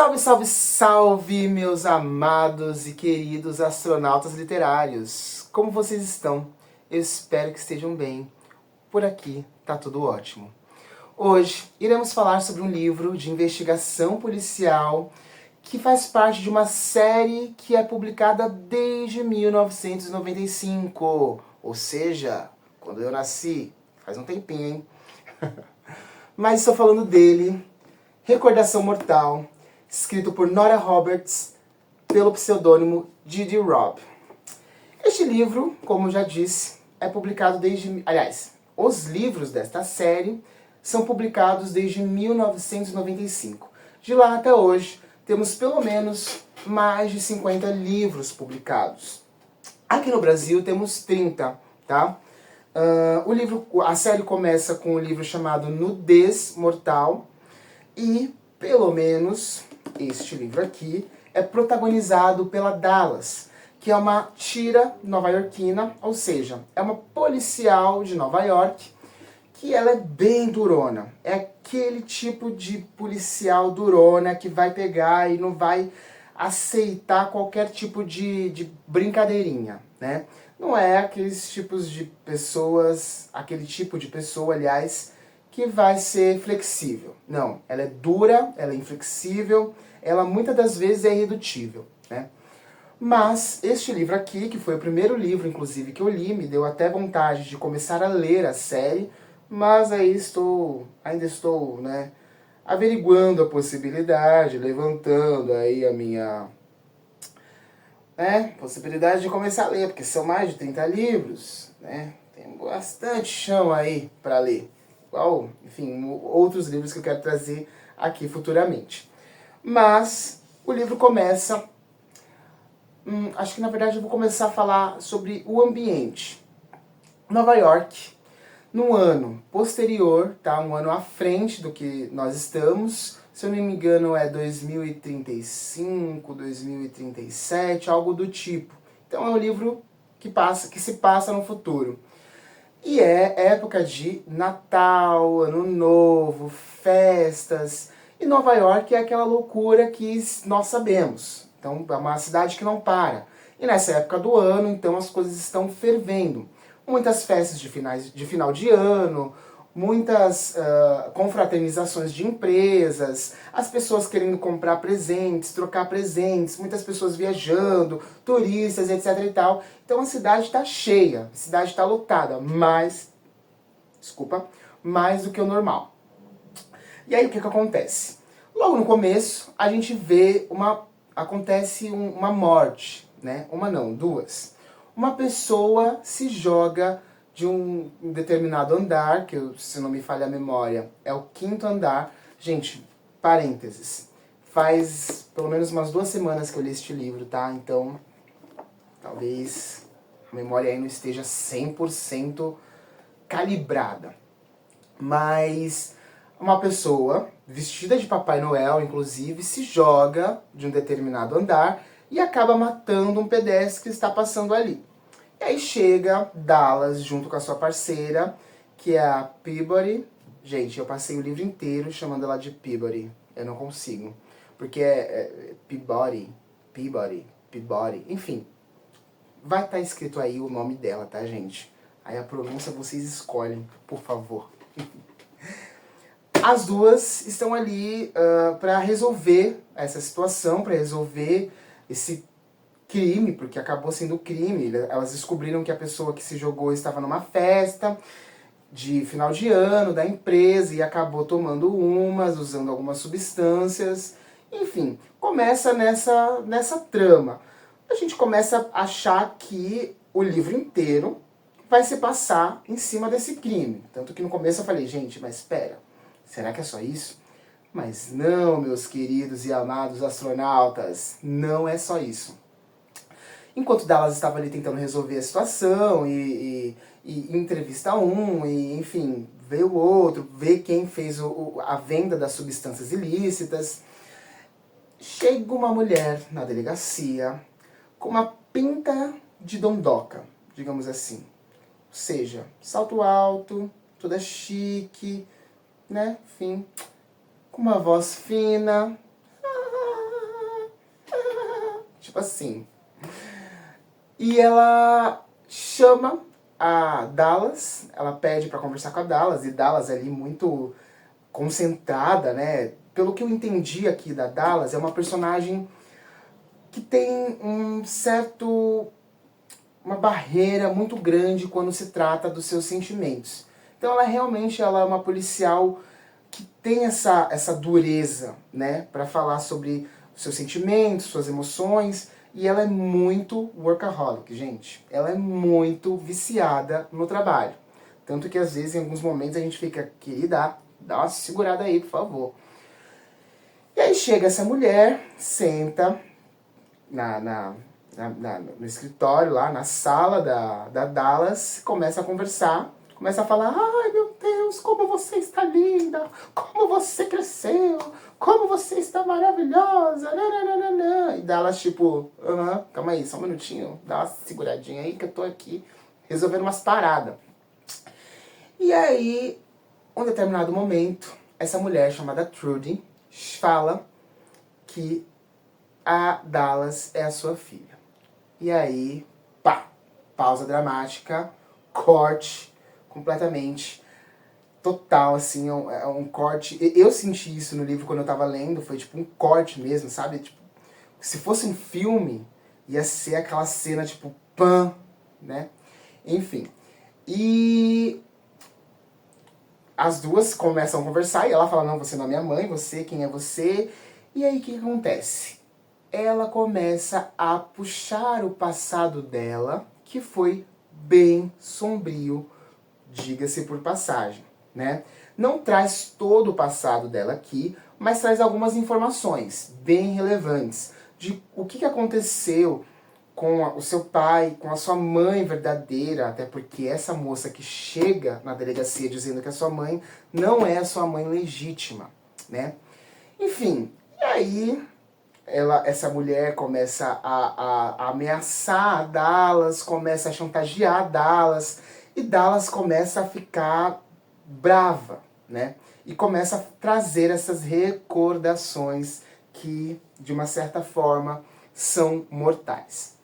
Salve, salve, salve, meus amados e queridos astronautas literários! Como vocês estão? Eu espero que estejam bem. Por aqui tá tudo ótimo. Hoje iremos falar sobre um livro de investigação policial que faz parte de uma série que é publicada desde 1995. Ou seja, quando eu nasci, faz um tempinho, hein? Mas estou falando dele, Recordação Mortal, escrito por Nora Roberts, pelo pseudônimo Didi Robb. Este livro, como já disse, é publicado desde... Aliás, os livros desta série são publicados desde 1995. De lá até hoje, temos pelo menos mais de 50 livros publicados. Aqui no Brasil temos 30, tá? A série começa com um livro chamado Nudez Mortal e, pelo menos, este livro aqui é protagonizado pela Dallas, que é uma tira nova-iorquina, ou seja, é uma policial de Nova York, que ela é bem durona. É aquele tipo de policial durona que vai pegar e não vai aceitar qualquer tipo de brincadeirinha, né? Não é aqueles tipos de pessoas, aquele tipo de pessoa, aliás, que vai ser flexível. Não, ela é dura, ela é inflexível, ela muitas das vezes é irredutível, né? Mas este livro aqui, que foi o primeiro livro, inclusive, que eu li, me deu até vontade de começar a ler a série, mas aí ainda estou, né, averiguando a possibilidade, levantando aí a minha, possibilidade de começar a ler, porque são mais de 30 livros, né? Tem bastante chão aí para ler. Igual, enfim, outros livros que eu quero trazer aqui futuramente. Mas o livro começa... acho que na verdade eu vou começar a falar sobre o ambiente. Nova York, num ano posterior, tá? Um ano à frente do que nós estamos. Se eu não me engano é 2035, 2037, algo do tipo. Então é um livro que se passa no futuro. E é época de Natal, Ano Novo, festas. E Nova York é aquela loucura que nós sabemos. Então é uma cidade que não para. E nessa época do ano, então as coisas estão fervendo. Muitas festas de final de ano, muitas confraternizações de empresas, as pessoas querendo comprar presentes, trocar presentes, muitas pessoas viajando, turistas, etc e tal. Então a cidade está cheia, a cidade está lotada, mais do que o normal. E aí o que acontece? Logo no começo, a gente vê acontece uma morte, né? Uma não, duas. Uma pessoa se joga de um determinado andar, que se não me falha a memória, é o 5º andar. Gente, parênteses, faz pelo menos umas 2 semanas que eu li este livro, tá? Então, talvez a memória aí não esteja 100% calibrada. Mas uma pessoa, vestida de Papai Noel, inclusive, se joga de um determinado andar e acaba matando um pedestre que está passando ali. E aí chega Dallas junto com a sua parceira, que é a Peabody. Gente, eu passei o livro inteiro chamando ela de Peabody. Eu não consigo. Porque é Peabody, enfim. Vai estar escrito aí o nome dela, tá, gente? Aí a pronúncia vocês escolhem, por favor. As duas estão ali para resolver essa situação, para resolver esse crime, porque acabou sendo crime. Elas descobriram que a pessoa que se jogou estava numa festa de final de ano da empresa e acabou tomando usando algumas substâncias. Enfim, começa nessa trama. A gente começa a achar que o livro inteiro vai se passar em cima desse crime. Tanto que no começo eu falei, gente, mas espera, será que é só isso? Mas não, meus queridos e amados astronautas, não é só isso. Enquanto Dallas estava ali tentando resolver a situação e entrevista e enfim, ver o outro, ver quem fez a venda das substâncias ilícitas, chega uma mulher na delegacia com uma pinta de dondoca, digamos assim. Ou seja, salto alto, toda chique, né, enfim, com uma voz fina. Tipo assim. E ela chama a Dallas, ela pede pra conversar com a Dallas, e Dallas ali muito concentrada, né? Pelo que eu entendi aqui da Dallas, é uma personagem que tem uma barreira muito grande quando se trata dos seus sentimentos. Então ela é uma policial que tem essa dureza, né, para falar sobre os seus sentimentos, suas emoções, e ela é muito workaholic, gente. Ela é muito viciada no trabalho. Tanto que às vezes em alguns momentos a gente fica, querida, dá uma segurada aí, por favor. E aí chega essa mulher, senta no escritório, lá na sala da Dallas, começa a conversar, começa a falar, ai meu Deus, como você está linda, como você cresceu, como você está maravilhosa, nananana. E Dallas tipo, calma aí, só um minutinho, dá uma seguradinha aí que eu tô aqui resolvendo umas paradas. E aí, um determinado momento, essa mulher chamada Trudy fala que a Dallas é a sua filha. E aí, pá, pausa dramática, corte completamente, total, assim, é um corte. Eu senti isso no livro quando eu tava lendo, foi tipo um corte mesmo, sabe? Tipo, se fosse um filme, ia ser aquela cena tipo, pã, né? Enfim. E as duas começam a conversar e ela fala, não, você não é minha mãe, você, quem é você? E aí o que acontece? Ela começa a puxar o passado dela, que foi bem sombrio, diga-se por passagem, né? Não traz todo o passado dela aqui, mas traz algumas informações bem relevantes de o que aconteceu com o seu pai, com a sua mãe verdadeira, até porque essa moça que chega na delegacia dizendo que a sua mãe não é a sua mãe legítima, né? Enfim, e aí essa mulher começa a ameaçar a Dallas, começa a chantagear a Dallas, e Dallas começa a ficar brava, né? E começa a trazer essas recordações que, de uma certa forma, são mortais.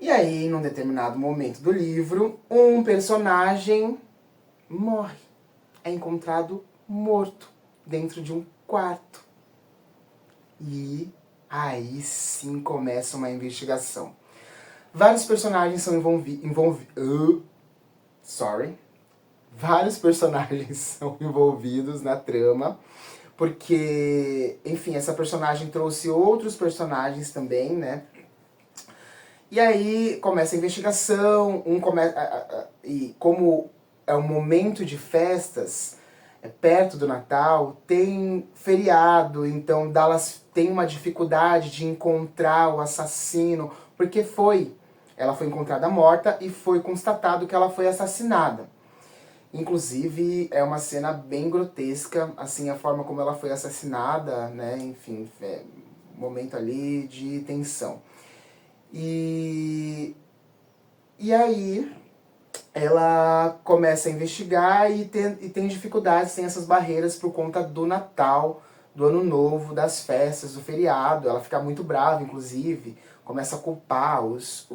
E aí, num determinado momento do livro, um personagem morre. É encontrado morto dentro de um quarto. E aí sim começa uma investigação. Vários personagens são Vários personagens são envolvidos na trama, porque, enfim, essa personagem trouxe outros personagens também, né? E aí começa a investigação, e como é um momento de festas, é perto do Natal, tem feriado, então Dallas tem uma dificuldade de encontrar o assassino, porque ela foi encontrada morta e foi constatado que ela foi assassinada. Inclusive, é uma cena bem grotesca, assim, a forma como ela foi assassinada, né, enfim, um momento ali de tensão. E aí ela começa a investigar e tem dificuldades, tem essas barreiras por conta do Natal, do Ano Novo, das festas, do feriado. Ela fica muito brava, inclusive, começa a culpar os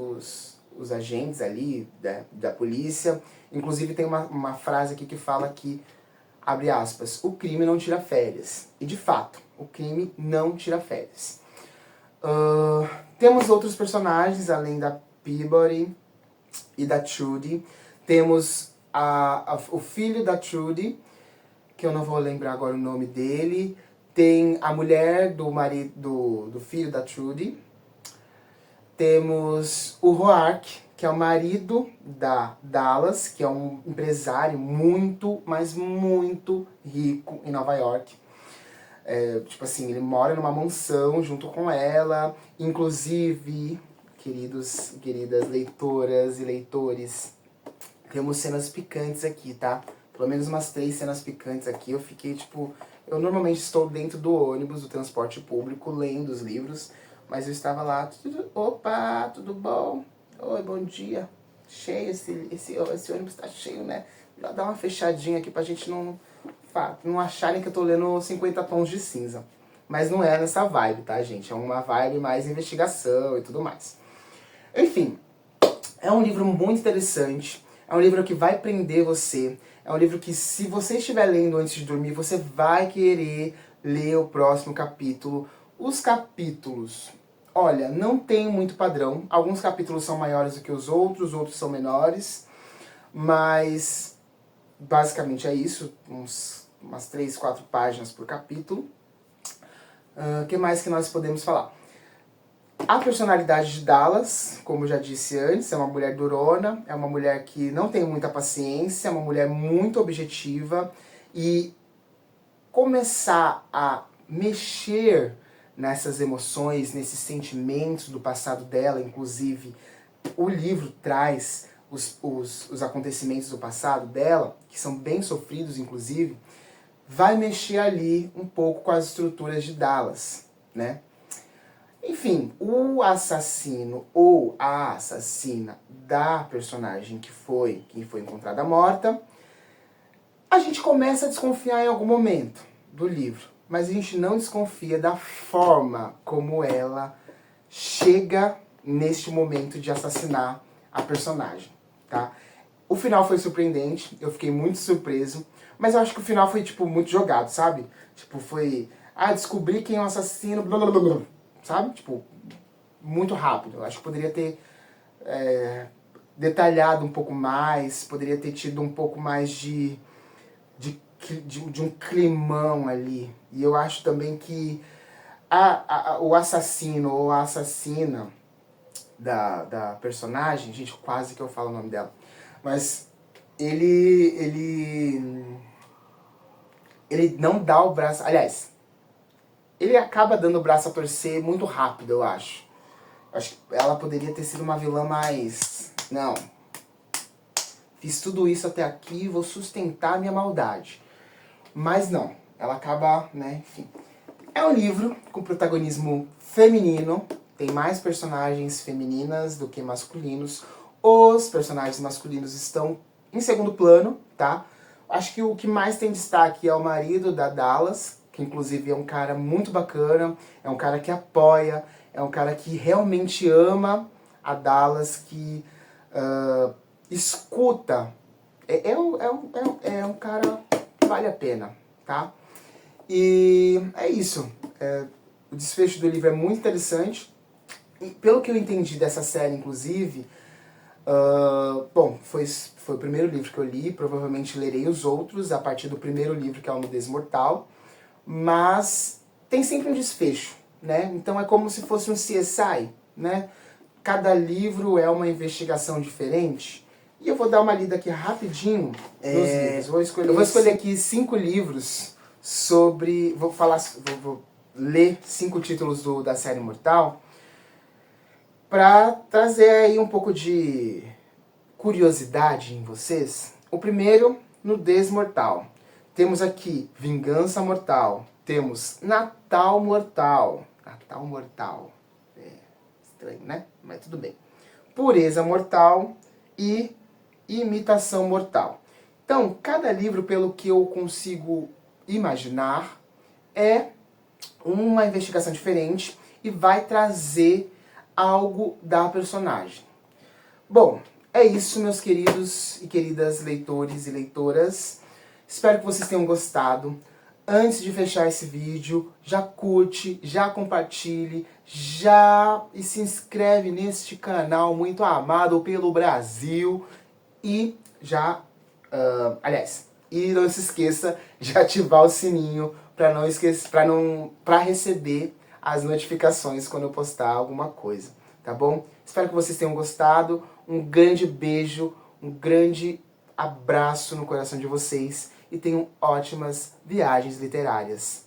agentes ali da polícia. Inclusive tem uma frase aqui que fala que, abre aspas, o crime não tira férias. E de fato, o crime não tira férias. Temos outros personagens, além da Peabody e da Trudy. Temos o filho da Trudy, que eu não vou lembrar agora o nome dele. Tem a mulher do filho da Trudy. Temos o Roark, que é o marido da Dallas, que é um empresário muito, mas muito rico em Nova York. Tipo assim, ele mora numa mansão junto com ela. Inclusive, queridas leitoras e leitores, temos cenas picantes aqui, tá? Pelo menos umas 3 cenas picantes aqui. Eu fiquei, tipo... Eu normalmente estou dentro do ônibus, do transporte público, lendo os livros. Mas eu estava lá, opa, tudo bom? Oi, bom dia. Cheio, esse ônibus tá cheio, né? Dá uma fechadinha aqui pra gente não acharem que eu tô lendo 50 tons de cinza. mas não é nessa vibe, tá, gente? É uma vibe mais investigação e tudo mais. Enfim, é um livro muito interessante, é um livro que vai prender você, é um livro que, se você estiver lendo antes de dormir, você vai querer ler o próximo capítulo. Os capítulos, olha, não tem muito padrão. Alguns capítulos são maiores do que os outros são menores, mas basicamente é isso, umas 3, 4 páginas por capítulo. O que mais que nós podemos falar? A personalidade de Dallas, como eu já disse antes, é uma mulher durona, é uma mulher que não tem muita paciência, é uma mulher muito objetiva, e começar a mexer nessas emoções, nesses sentimentos do passado dela, inclusive o livro traz os acontecimentos do passado dela, que são bem sofridos inclusive, vai mexer ali um pouco com as estruturas de Dallas, né? Enfim, o assassino ou a assassina da personagem que foi encontrada morta, a gente começa a desconfiar em algum momento do livro, mas a gente não desconfia da forma como ela chega neste momento de assassinar a personagem, tá? O final foi surpreendente, eu fiquei muito surpreso, mas eu acho que o final foi, tipo, muito jogado, sabe? Tipo, foi, descobri quem é o assassino, blá blá blá blá, sabe? Tipo, muito rápido. Eu acho que poderia ter detalhado um pouco mais, poderia ter tido um pouco mais de um climão ali. E eu acho também que o assassino ou a assassina da personagem, gente, quase que eu falo o nome dela, mas ele não dá o braço, aliás, ele acaba dando o braço a torcer muito rápido, eu acho. Acho que ela poderia ter sido uma vilã mais... Não. Fiz tudo isso até aqui, vou sustentar a minha maldade. Mas não. Ela acaba, né, enfim. É um livro com protagonismo feminino. Tem mais personagens femininas do que masculinos. Os personagens masculinos estão em segundo plano, tá? Acho que o que mais tem destaque é o marido da Dallas, que inclusive é um cara muito bacana, é um cara que apoia, é um cara que realmente ama a Dallas, que escuta. É um cara que vale a pena, tá? E é isso. O desfecho do livro é muito interessante. E pelo que eu entendi dessa série, inclusive, bom, foi o primeiro livro que eu li, provavelmente lerei os outros a partir do primeiro livro, que é o Nudez Mortal, mas tem sempre um desfecho, né? Então é como se fosse um CSI, né? Cada livro é uma investigação diferente. E eu vou dar uma lida aqui rapidinho nos livros. Eu vou escolher aqui 5 livros sobre... Vou ler 5 títulos da série Mortal, para trazer aí um pouco de curiosidade em vocês. O primeiro, Nudez Mortal. Temos aqui Vingança Mortal. Temos Natal Mortal. Natal Mortal. É estranho, né? Mas tudo bem. Pureza Mortal e Imitação Mortal. Então, cada livro, pelo que eu consigo imaginar, é uma investigação diferente e vai trazer algo da personagem. Bom, é isso, meus queridos e queridas leitores e leitoras. Espero que vocês tenham gostado. Antes de fechar esse vídeo, já curte, já compartilhe, e se inscreve neste canal muito amado pelo Brasil. E e não se esqueça de ativar o sininho para receber as notificações quando eu postar alguma coisa, tá bom? Espero que vocês tenham gostado. Um grande beijo, um grande abraço no coração de vocês e tenham ótimas viagens literárias.